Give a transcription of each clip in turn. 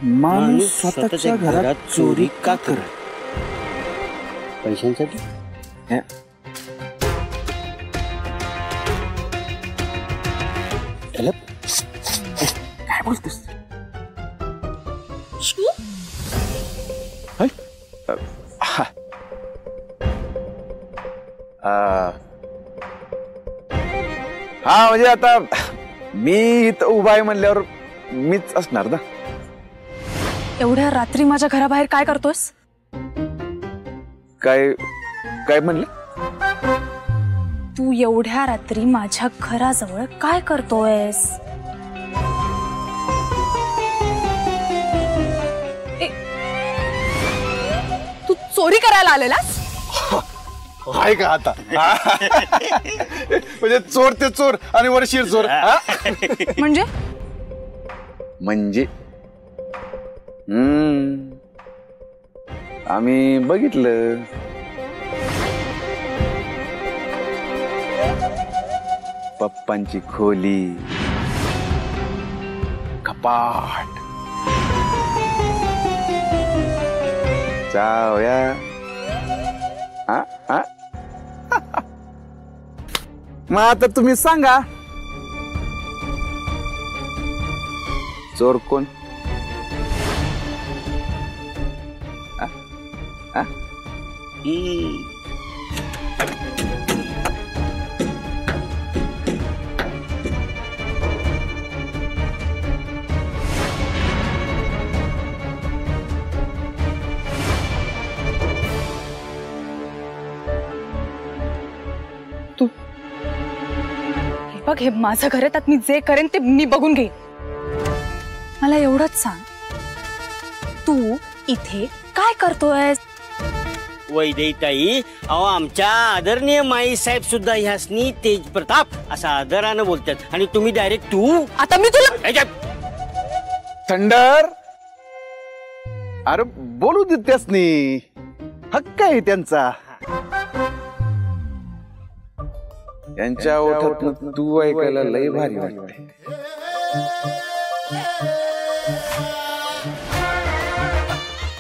माणूस स्वतःच्या घरात चोरी का करत? पैशांसाठी? काय बोलतोस? हा म्हणजे आता मी इथं उभा आहे म्हणल्यावर मीच असणार ना. एवढ्या रात्री माझ्या घराबाहेर काय करतोस? काय काय म्हणले? तू एवढ्या रात्री माझ्या घराजवळ काय करतोयस? तू चोरी करायला आलेलास? आहे का आता? म्हणजे चोर ते चोर आणि वर शिर चोर. म्हणजे म्हणजे आम्ही बघितलं. पप्पांची खोली, कपाट, चाव्या. मग आता तुम्ही सांगा, चोर कोण? तू. बघ, हे माझं घर आहे, त्यात मी जे करेन ते मी बघून घेईन. मला एवढंच सांग, तू इथे काय करतोय? वैदेहीताई, अहो आमच्या आदरणीय माई साहेब सुद्धा ह्यासनी तेज प्रताप असा आदरानं बोलतात आणि तुम्ही डायरेक्ट तू. आता मी तुला थंडर, अरे बोलू दे त्यासनी, हक्क आहे त्यांचा. यांच्या ओठातून तू ऐकायला लय भारी वाटते.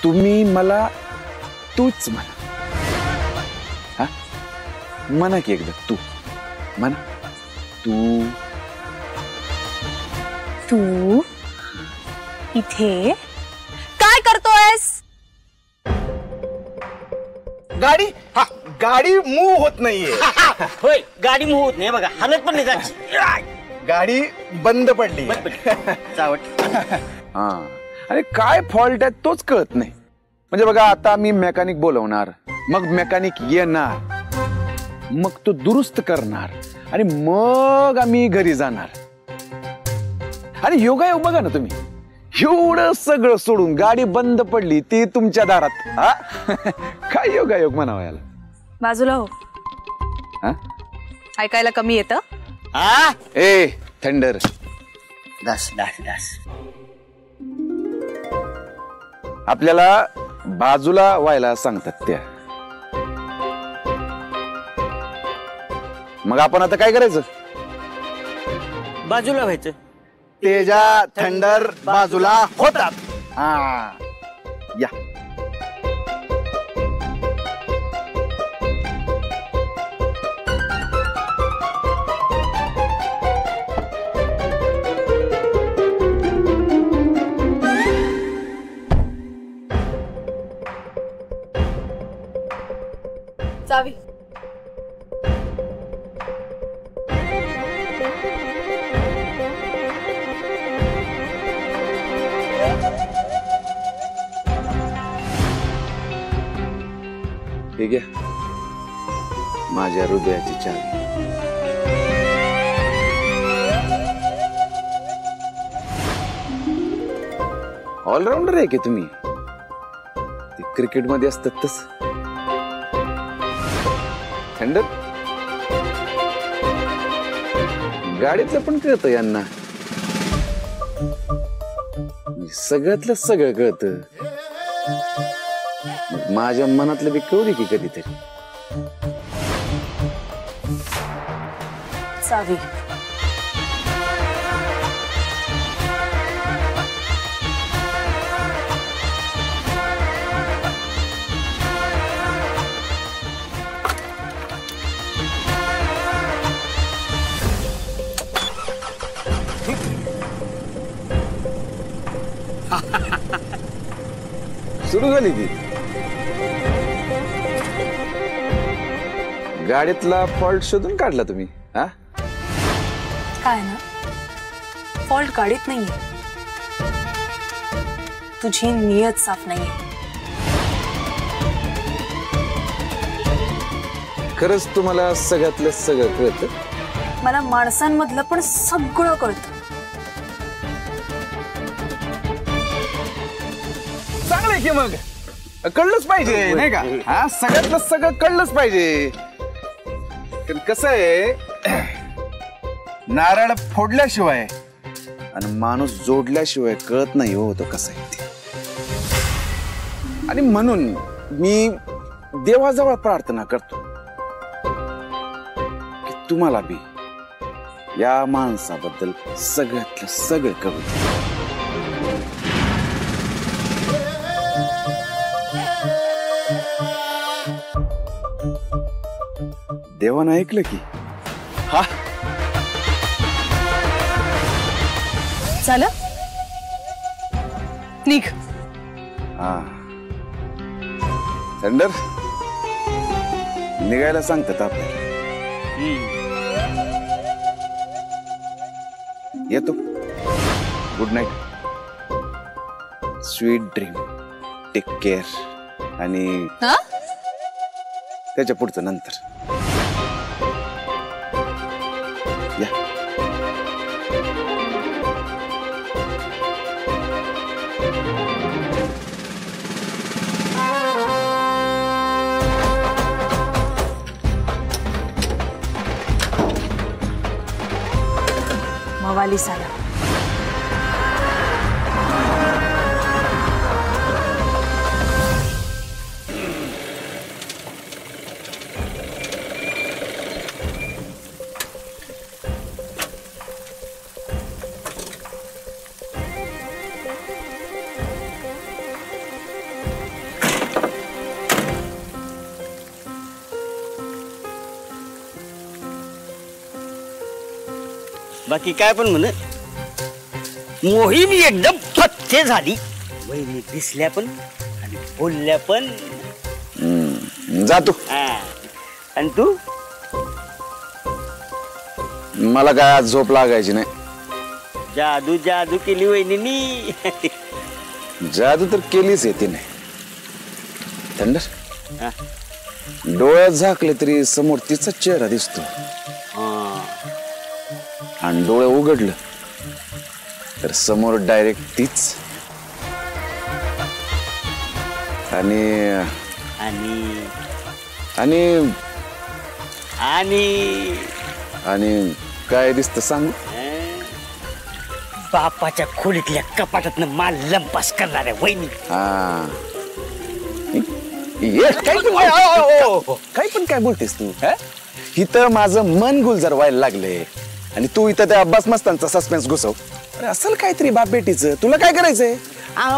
तुम्ही मला तूच म्हणा. म्हणा की एकदा तू म्हणा. तू तू इथे काय करतोयस? गाडी गाडी मूव होत नाहीये. होय, गाडी मूव होत नाही बघा, हालत पण नाही जायची. गाडी बंद पडली. हा, अरे काय फॉल्ट आहे तोच कळत नाही. म्हणजे बघा, आता मी मेकॅनिक बोलवणार, मग मेकॅनिक येणार, मग तो दुरुस्त करणार आणि मग आम्ही घरी जाणार. आणि योगायोग बघा ना तुम्ही, एवढं सगळं सोडून गाडी बंद पडली ती तुमच्या दारात. काय योगायोग म्हणावं याला. बाजूला हो. ऐकायला कमी येतं? ए थंडर, दास दास दास, आपल्याला बाजूला व्हायला सांगतात त्या. मग आपण आता काय करायचं? बाजूला व्हायचं. तेजा थंडर बाजूला होतात. हा, या. चावी. ठीक आहे, माझ्या हृदयाची चावी. ऑलराऊंडर आहे की तुम्ही. क्रिकेट मध्ये असतात तस. थंड गाडीतलं पण कळतं यांना, सगळ्यातलं सगळं कळतं. माझ्या मनातलं बी कळू की कधीतरी. चावी. सुरू झाली की गाडीतला फॉल्ट शोधून काढला तुम्ही हा? काय ना फॉल्ट गाडीत नाहीये, तुझी नियत साफ नाहीये. खरंच तुम्हाला सगळ्यातलं सगळं कळतं? मला माणसांमधलं पण सगळं कळतं. चांगलंय की मग कळलंच पाहिजे नाही का? हा सगळ्यातलं सगळं कळलंच पाहिजे. पण कसं आहे नारळ फोडल्याशिवाय आणि माणूस जोडल्याशिवाय कळत नाही हो तो कसं आहे ते. आणि म्हणून मी देवाजवळ प्रार्थना करतो की तुम्हाला बी या माणसाबद्दल सगळ्यातलं सगळं कळू. देवानं ऐकलं की हा झालं निघ. हा थंडर निघायला सांगतात आपल्याला. येतो. Good night, sweet dream, take care. आणि हा त्याच्या पुढचं नंतर. या मवाली साला. बाकी काय पण म्हण, मोहीम एकदम स्वच्छ झाली. वहिनी दिसल्या पण आणि बोलल्या पण. जातो. आणि तू? मला काय आज झोप लागायची नाही. जादू जादू केली वहिनी. जादू तर केलीच येते नाही. थंडर हा. डोळ्यात झाकले तरी समोर तिचा चेहरा दिसतो. आणि डोळे उघडलं तर समोर डायरेक्ट तीच. आणि आणि आणि आणि आणि काय दिसतं सांगू? बापाच्या खोलीतल्या कपाटातनं माल लंपास करणाऱ्या वहिनी. हा काही पण काय बोलतेस तू? इथं माझं मन गुलजार व्हायला लागले आणि तू इथं त्या अब्बास मस्तांचा सस्पेन्स घुसव. अरे असल काहीतरी बाप बेटीचं. तुला काय करायचंय?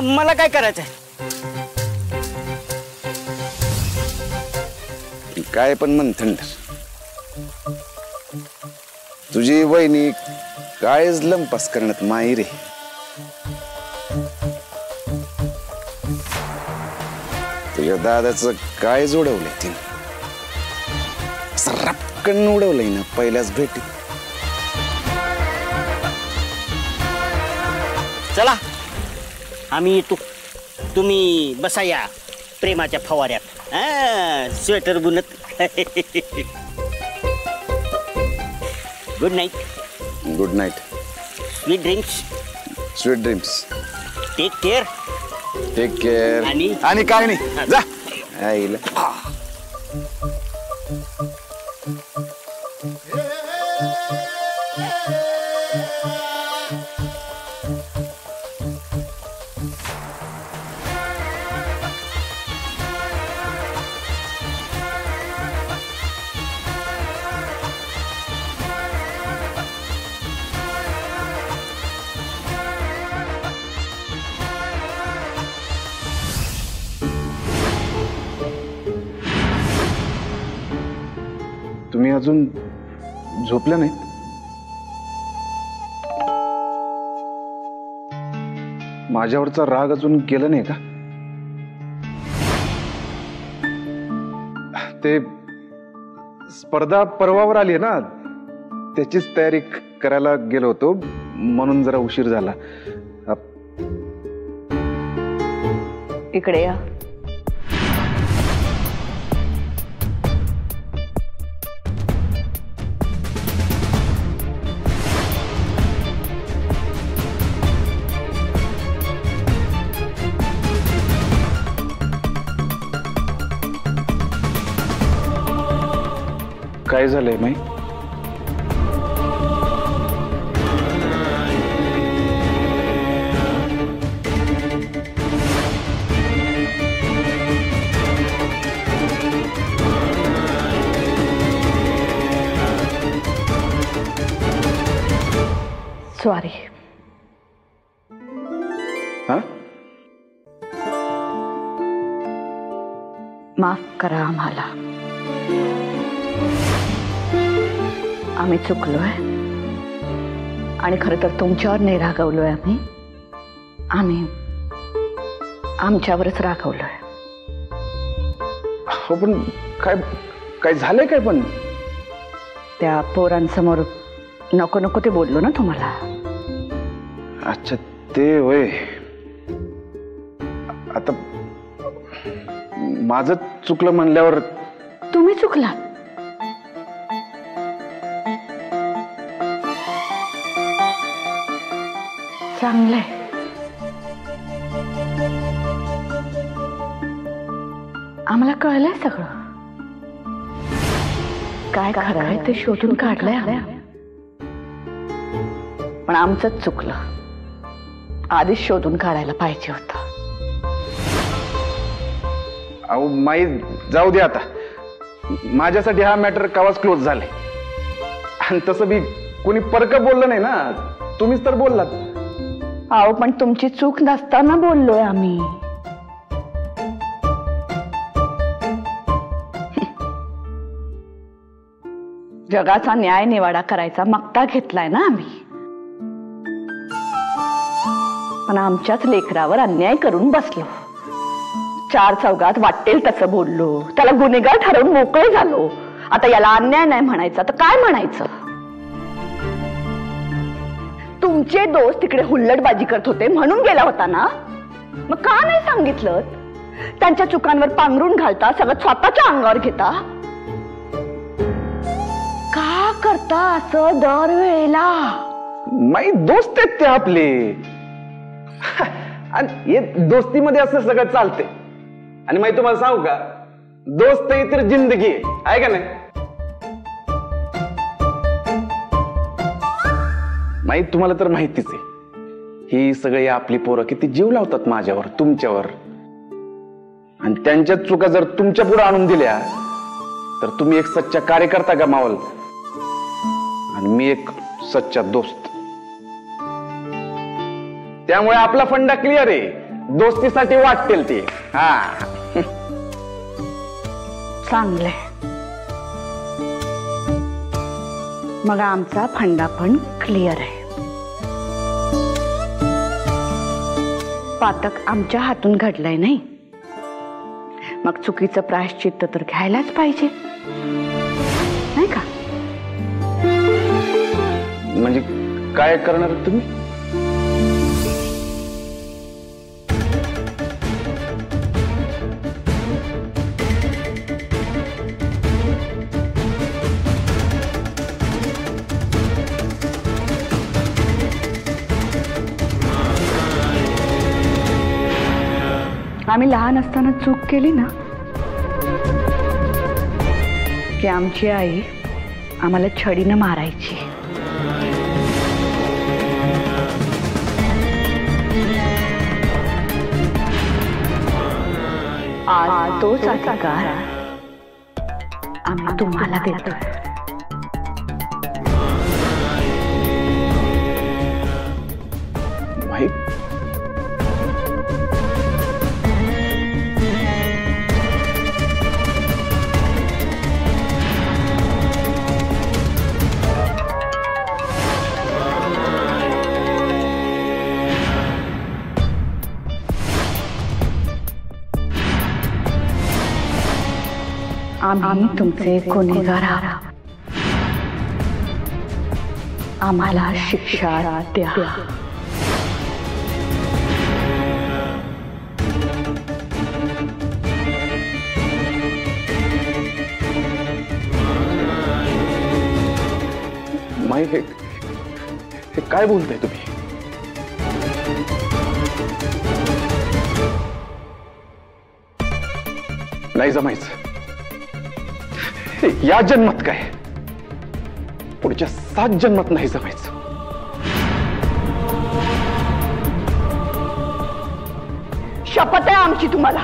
मला काय करायचंय? काय पण म्हण थंडर, तुझी वहिनी कायच लंपास करण्यात माहिर आहे. तुझ्या दादाचं काय जोडवलंय तिने. सरपकन उडवलंय ना पहिल्याच भेटीत. चला आम्ही येतो, तुम्ही बसा या प्रेमाच्या फवाऱ्यात. स्वेटर बुनत. Good night. Good night. Sweet dreams. Sweet dreams. Take care. Take care. आणि काय नाही जा. आईला तुम्ही अजून झोपल्या नाहीत? माझ्यावरचा राग अजून गेला नाही का? ते स्पर्धा परवावर आली ना, त्याचीच तयारी करायला गेलो होतो, म्हणून जरा उशीर झाला. इकडे या. काय झालंय माई? सॉरी. हा? माफ करा आम्हाला. आम्ही चुकलोय आणि खरं तर तुमच्यावर नाही रागवलोय. आम्ही आमच्यावरच रागवलोय. हो, पण काय काय झालंय काय? पण त्या पोरांसमोर नको नको ते बोललो ना तुम्हाला. अच्छा, ते होय. आता माझं चुकलं म्हणल्यावर तुम्ही चुकलात. चांगलंय. आम्हाला कळलंय सगळं. काय खरं आहे ते शोधून काढलंय. पण आमचंच चुकलं. आधीच शोधून काढायला पाहिजे होतं. अहो माई, जाऊ दे आता. माझ्यासाठी हा मॅटर कवाच क्लोज झाले. आणि तसं बी कोणी परक बोललं नाही ना, तुम्हीच तर बोललात. अहो, पण तुमची चूक नसताना बोललोय आम्ही. जगाचा न्याय निवाडा करायचा मक्ता घेतलाय ना आम्ही. पण आमच्याच लेकरावर अन्याय करून बसलो. चार चौघात वाटेल तसं बोललो, त्याला गुन्हेगार ठरवून मोकळे झालो. आता याला अन्याय नाही म्हणायचा तर काय म्हणायचं? तुमचे दोस्त तिकडे हुल्लडबाजी करत होते म्हणून गेला होता ना, मग का नाही सांगितलं? त्यांच्या चुकांवर पांघरून घालता, सगळं स्वतःच्या अंगावर घेता. का करता असं दरवेळेला? माई, दोस्त आहेत ते आपले. आणि दोस्तीमध्ये असं सगळं चालते. आणि माई, तुम्हाला सांगू का, दोस्त ही तर जिंदगी आहे का नाही? माई, तुम्हाला तर माहितीच आहे, ही सगळी आपली पोरं किती जीव लावतात माझ्यावर, तुमच्यावर. आणि त्यांच्या चुका जर तुमच्या पुढे आणून दिल्या तर तुम्ही एक सच्चा कार्यकर्ता गमावल आणि मी एक सच्चा दोस्त. त्यामुळे आपला फंडा क्लिअर आहे. दोस्तीसाठी वाटतील ते. हा, चांगलंय. मग आमचा फंडा पण क्लिअर आहे. पातक आमच्या हातून घडलंय नाही, मग चुकीचं प्रायश्चित्त तर घ्यायलाच पाहिजे नाही का? म्हणजे काय करणार तुम्ही? आम्ही लहान असताना चूक केली ना, की आमची आई आम्हाला छडीनं मारायची. आज तोच अधिकार आम्ही तुम्हाला देतोय. माहित आम्ही तुमचे गुन्हेगार आहोत. आम्हाला शिक्षा द्या. माई हे काय बोलताय तुम्ही? नाही जमायचं. या जन्मात काय, पुढच्या 7 जन्मात नाही जमायचं. शपथ आहे आमची तुम्हाला.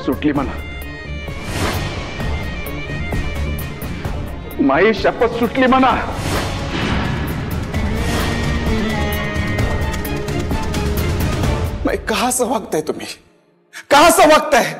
सुटली म्हणा. माई शपथ सुटली म्हणा. माई का असं वागताय तुम्ही? का असं वागताय?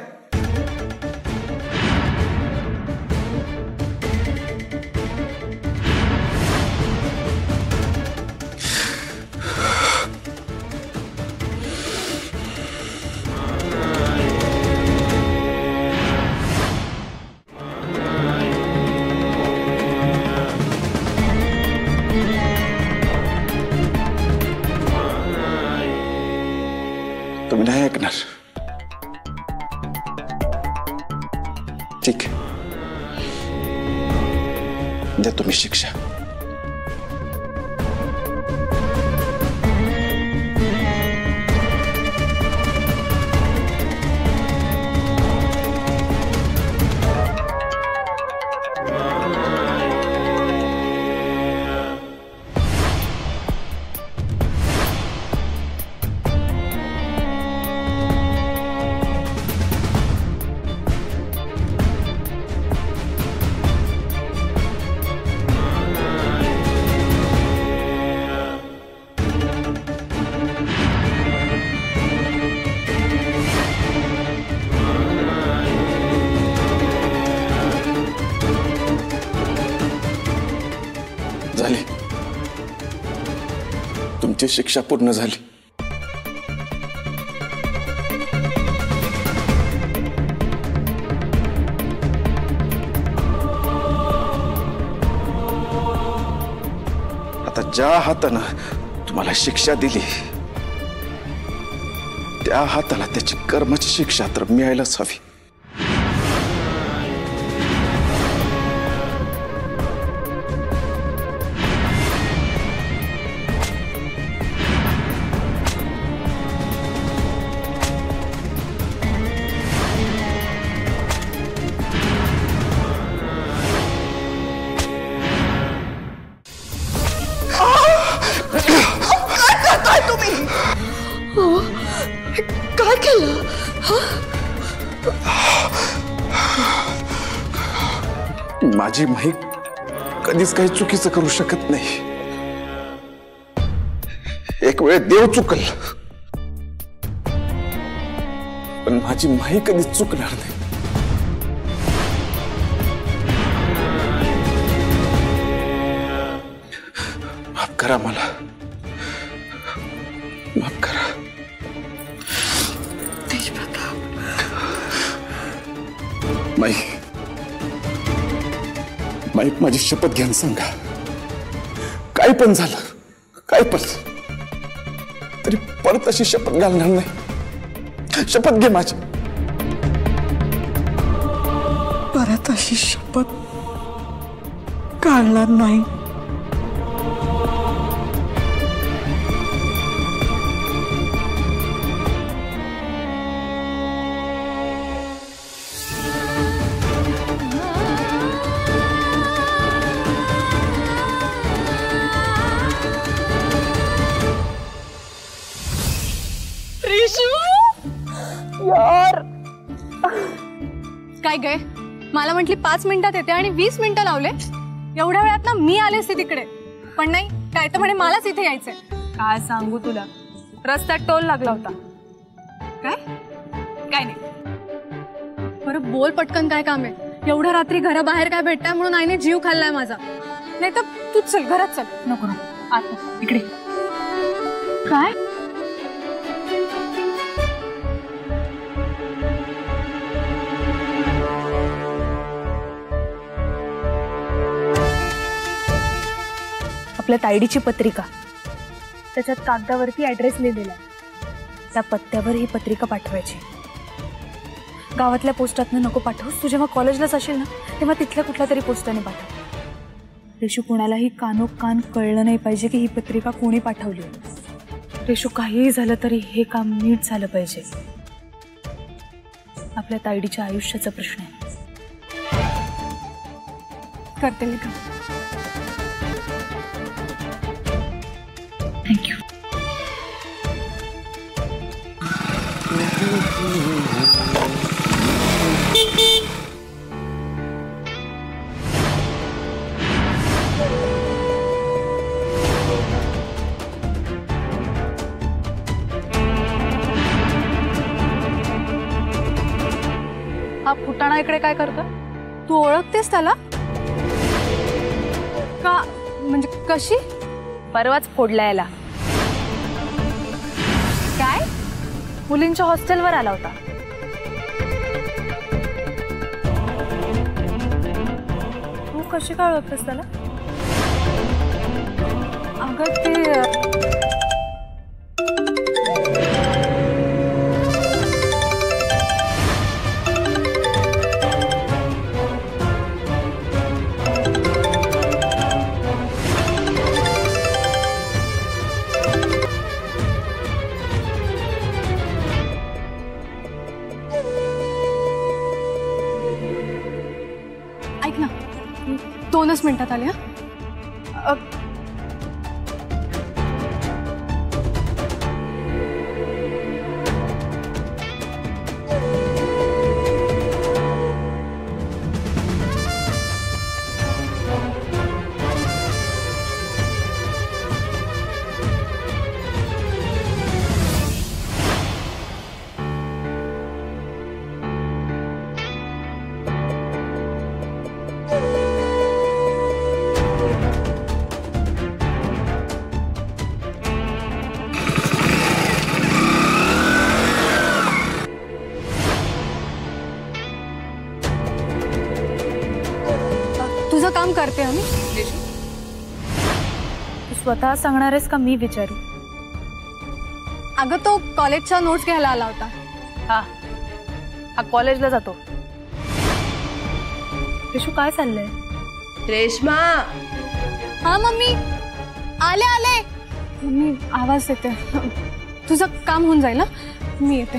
तुम्ही नाही ऐकणार. ठीक आहे, द्या तुम्ही शिक्षा. झाली तुमची शिक्षा पूर्ण झाली. आता ज्या हातानं तुम्हाला शिक्षा दिली त्या हाताला त्याची कर्माची शिक्षा तर मिळायलाच हवी. काय केलं? माझी माई कधीच काही चुकीचं करू शकत नाही. एक वेळ देव चुकल पण माझी माई कधीच चुकणार नाही. माफ करा मला, माफ करा. माई माई माझी शपथ घ्या, सांगा काय पण झालं, काय पण तरी परत अशी शपथ घालणार नाही. शपथ घे माझी. परत अशी शपथ घालणार नाही. यार काय गे, मला म्हटली 5 मिनिटात येते आणि 20 मिनिटं लावले. एवढ्या वेळात ना मी आले असते तिकडे, पण नाही, काय तर म्हणे मलाच इथे यायचंय. काय सांगू तुला, रस्त्यात टोल लागला होता. काय काय नाही, बरं बोल पटकन, काय काम आहे? एवढ्या रात्री घराबाहेर काय भेटताय म्हणून आईने जीव खाल्लाय माझा. नाही तर तूच चल घरात चल. नको नको आता इकडे. काय आपल्या तायडीची पत्रिका, त्याच्यात कागदावरती ऍड्रेस लिहिलेला आहे. त्या पत्त्यावर ही पत्रिका पाठवायची. गावातल्या पोस्टातनं नको पाठवूस. तू जेव्हा कॉलेजलाच असेल ना तेव्हा तिथल्या कुठल्या तरी पोस्टाने पाठव. रेशू कोणालाही कानोकान कळलं नाही पाहिजे की ही पत्रिका कोणी पाठवली. रेशू काहीही झालं तरी हे काम नीट झालं पाहिजे. आपल्या तायडीच्या आयुष्याचा प्रश्न आहे. करते मी काम. थँक्यू. हा फुटाणा इकडे काय करतो? तू ओळखतेस त्याला का? म्हणजे कशी? परवाच फोडला याला. काय? मुलींच्या हॉस्टेलवर आला होता. तू कशी काय ओळखतेस त्याला? अगं ते ऐक ना, 2च मिनिटात आले. हा तुझं काम करते आम्ही. तू स्वतः सांगणार आहेस का मी विचारू? अगं तो कॉलेजच्या नोट्स घ्यायला आला होता. हा कॉलेजला जातो. रेशू काय चाललंय? रेश्मा, हा मम्मी, आले आले. मम्मी आवाज देते. तुझं काम होऊन जाईल ना, मी येते.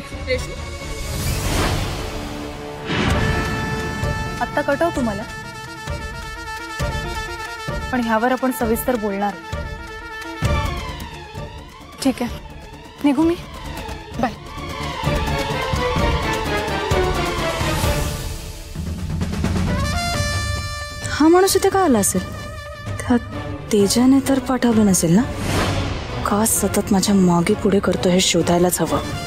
आत्ता कटव तुम्हाला, पण ह्यावर आपण सविस्तर बोलणार. ठीक आहे, निघू मी. बाय. हा माणूस इथे का आला असेल? त्या तेजाने तर पाठवलं नसेल ना? का सतत माझ्या मागे पुढे करतो हे शोधायलाच हवं.